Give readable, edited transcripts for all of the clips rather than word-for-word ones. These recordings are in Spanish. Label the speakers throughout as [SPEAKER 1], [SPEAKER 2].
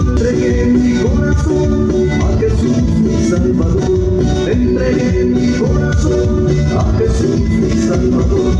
[SPEAKER 1] Entregué mi corazón a Jesús mi Salvador. Entregué mi corazón a Jesús mi Salvador.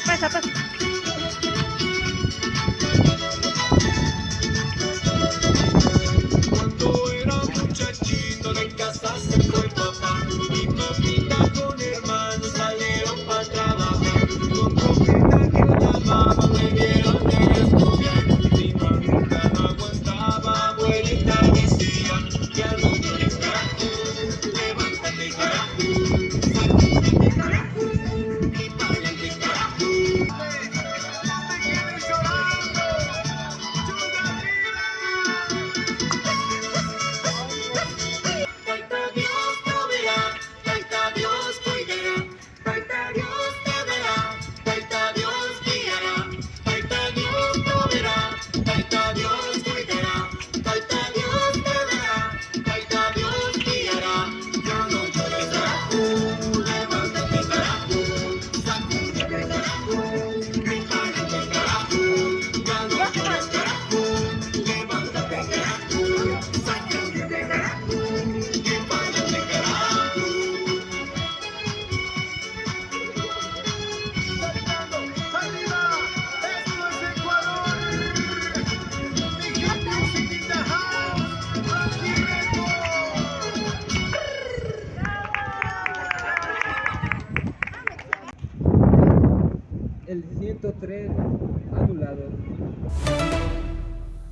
[SPEAKER 2] Pasa, pasa.
[SPEAKER 3] Cuando era muchachito de casa se fue papá y mamita con hermanos salieron para trabajar. Con trompeta que llamaban me dieron de estudiar. Mi mamita no aguantaba, abuelita decía, ya no llores carajo, levántate carajo, sacúdete carajo, y párate carajo. No te quedes llorando, Taita Dios proveerá, Taita Dios cuidará, Taita Dios te verá, Taita Dios guiará, Taita Dios proveerá, Taita Dios cuidará, Taita Dios te verá, Taita Dios guiará. Ya no llores carajo, levántate carajo, sacúdete carajo, prepárate carajo. Ya no llores carajo, levántate carajo, sacúdete carajo.
[SPEAKER 4] El 103 anulado.